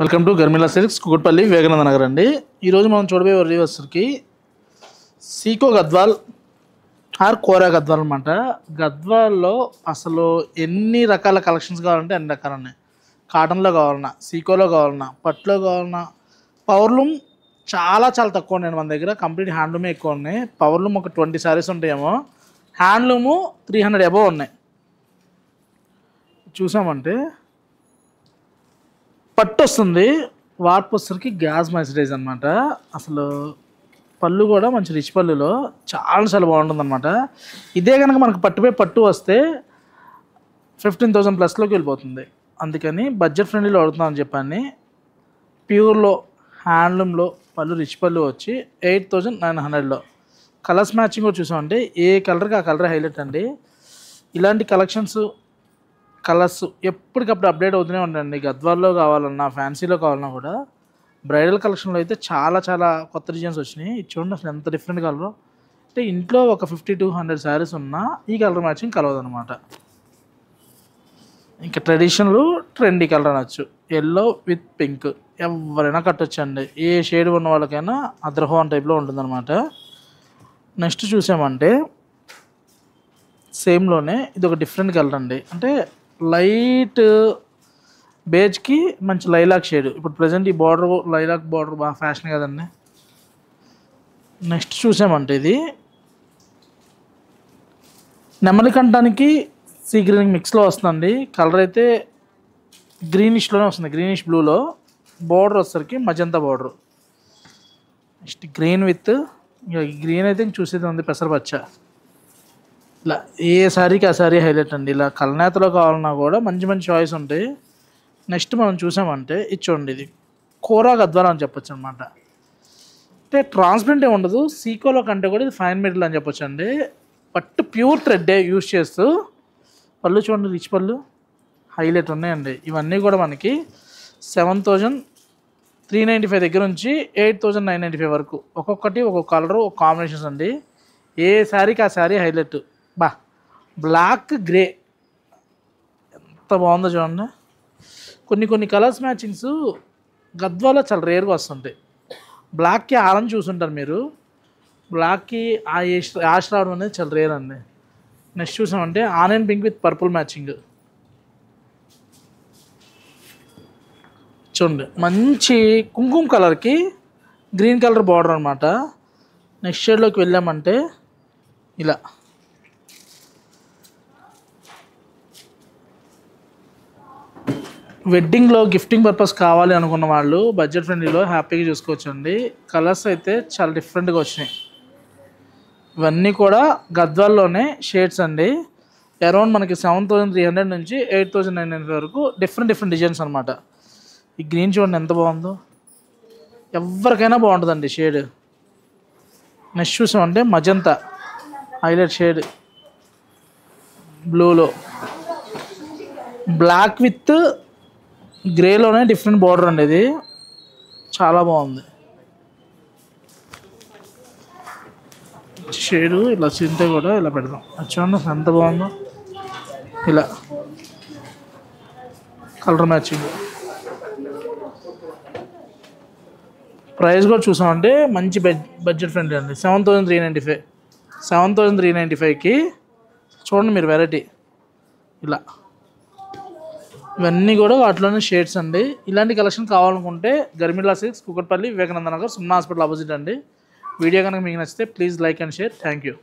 Welcome to Garmila silks Kukatpally Vivekananda Nagar అండి. ఈరోజు మనం చూడబోయే వర్సరికి సీకో గద్వాల్ ఆర్ కోరా గద్వాల్ అనమాట. గద్వాల్లో అసలు ఎన్ని రకాల కలెక్షన్స్ కావాలంటే అన్ని రకాలు ఉన్నాయి. కాటన్లో కావాలన్నా, సీకోలో కావాలన్నా, పట్టులో కావాలన్నా, పవర్లూమ్ చాలా తక్కువ ఉన్నాయి మన దగ్గర. కంప్లీట్ హ్యాండ్లూమే ఎక్కువ ఉన్నాయి. పవర్లూమ్ ఒక 20 సారీస్ ఉంటాయేమో, హ్యాండ్లూము 300 అబోవ్ ఉన్నాయి. చూసామంటే పట్టు వస్తుంది, వార్పు వచ్చరికి గ్యాస్ మైసరైజ్ అనమాట. అసలు పళ్ళు కూడా మంచి రిచ్ పళ్ళులో చాలా బాగుంటుంది అనమాట. ఇదే కనుక మనకు పట్టు వస్తే 15,000 ప్లస్లోకి వెళ్ళిపోతుంది. అందుకని బడ్జెట్ ఫ్రెండ్లీలో అడుగుతున్నామని చెప్పని ప్యూర్లో హ్యాండ్లూమ్లో పళ్ళు రిచ్ పళ్ళు వచ్చి 8,900లో. కలర్స్ మ్యాచింగ్ కూడా చూసామంటే ఏ కలర్కి ఆ కలర్ హైలైట్ అండి. ఇలాంటి కలర్స్ ఎప్పటికప్పుడు అప్డేట్ అవుతూనే ఉండండి. గద్వాల్లో కావాలన్నా, ఫ్యాన్సీలో కావాలన్నా కూడా. బ్రైడల్ కలెక్షన్లో అయితే చాలా కొత్త డిజైన్స్ వచ్చినాయి. ఇది చూడండి అసలు ఎంత డిఫరెంట్ కలర్. అంటే ఇంట్లో ఒక 50 to 100 శారీస్ ఉన్నా ఈ కలర్ మ్యాచింగ్ కలవదు అనమాట. ఇంకా ట్రెడిషనల్ ట్రెండీ కలర్ అనొచ్చు. ఎల్లో విత్ పింక్ ఎవరైనా కట్టొచ్చండి. ఏ షేడ్ ఉన్న వాళ్ళకైనా అద్రహోన్ టైప్లో ఉంటుందన్నమాట. నెక్స్ట్ చూసామంటే సేమ్లోనే ఇది ఒక డిఫరెంట్ కలర్ అండి. అంటే లైట్ బేజ్కి మంచి లైలాక్ షేడ్. ఇప్పుడు ప్రజెంట్ ఈ బార్డర్ లైలాక్ బార్డర్ బాగా ఫ్యాషన్ కదండి. నెక్స్ట్ చూసామంటే ఇది నెమలి కంఠానికి సీ గ్రీన్ మిక్స్లో వస్తుందండి. కలర్ అయితే గ్రీనిష్లోనే వస్తుంది, గ్రీనిష్ బ్లూలో. బార్డర్ వచ్చేసరికి magenta border. Next green with green అయితే చూసేది ఉంది పెసరపచ్చ. ఇలా ఏ శారీకి ఆ శారీ హైలైట్ అండి. ఇలా కలనేతలో కావాలన్నా కూడా మంచి చాయిస్ ఉంటాయి. నెక్స్ట్ మనం చూసామంటే ఇది చూడండి, ఇది కోరా గద్వాల్ అని చెప్పొచ్చు అనమాట. అంటే ట్రాన్స్పరెంట్ ఏ ఉండదు. సీకోలో కంటే కూడా ఇది ఫైన్ మెటీరియల్ అని చెప్పొచ్చు అండి. పట్టు ప్యూర్ థ్రెడ్ యూజ్ చేస్తూ పళ్ళు చూడండి రిచ్ పళ్ళు హైలైట్ ఉన్నాయండి. ఇవన్నీ కూడా మనకి 7,395 దగ్గర నుంచి 8,995 వరకు. ఒక్కొక్కటి ఒక్కొక్క కలరు, ఒక కాంబినేషన్స్ అండి. ఏ శారీకి ఆ శారీ హైలైట్. బ్లాక్ గ్రే ఎంత బాగుందో చూడండి. కొన్ని కలర్స్ మ్యాచింగ్స్ గద్వాలో చాలా రేర్గా వస్తుంటాయి. బ్లాక్కి ఆరెంజ్ చూసుంటారు మీరు, బ్లాక్కి యాష్ రావడం అనేది చాలా రేర్ అండి. నెక్స్ట్ చూసామంటే onion pink with purple matching చూడండి. మంచి కుంకుమ కలర్కి గ్రీన్ కలర్ బార్డర్ అనమాట. నెక్స్ట్ షేడ్లోకి వెళ్ళామంటే ఇలా వెడ్డింగ్లో గిఫ్టింగ్ పర్పస్ కావాలి అనుకున్న వాళ్ళు బడ్జెట్ ఫ్రెండ్లీలో హ్యాపీగా చూసుకోవచ్చండి. కలర్స్ అయితే చాలా డిఫరెంట్గా వచ్చినాయి. ఇవన్నీ కూడా గద్వాల్లోనే షేడ్స్ అండి. అరౌండ్ మనకి 7,300 నుంచి 8,900 వరకు డిఫరెంట్ డిజైన్స్ అనమాట. ఈ గ్రీన్ చూడండి ఎంత బాగుందో, ఎవరికైనా బాగుంటుందండి షేడ్. నెక్స్ట్ చూసామంటే మజంతా హైలైట్ షేడ్ బ్లూలో, బ్లాక్ విత్ గ్రేలోనే డిఫరెంట్ బార్డర్ అండి. ఇది చాలా బాగుంది షేడు. ఇలా చింతే కూడా ఇలా పెడదాం. చూడండి ఎంత బాగుందో. ఇలా కలర్ మ్యాచింగ్. ప్రైస్ కూడా చూసామంటే మంచి బడ్జెట్ ఫ్రెండ్లీ అండి. 7,395కి చూడండి మీరు వెరైటీ. ఇలా ఇవన్నీ కూడా వాటిలోనే షేడ్స్ అండి. ఇలాంటి కలెక్షన్ కావాలనుకుంటే Garmila silks Kukatpally Vivekananda Nagar 0 hospital opposite అండి. వీడియో కనుక మీకు నచ్చితే please like and share. Thank you.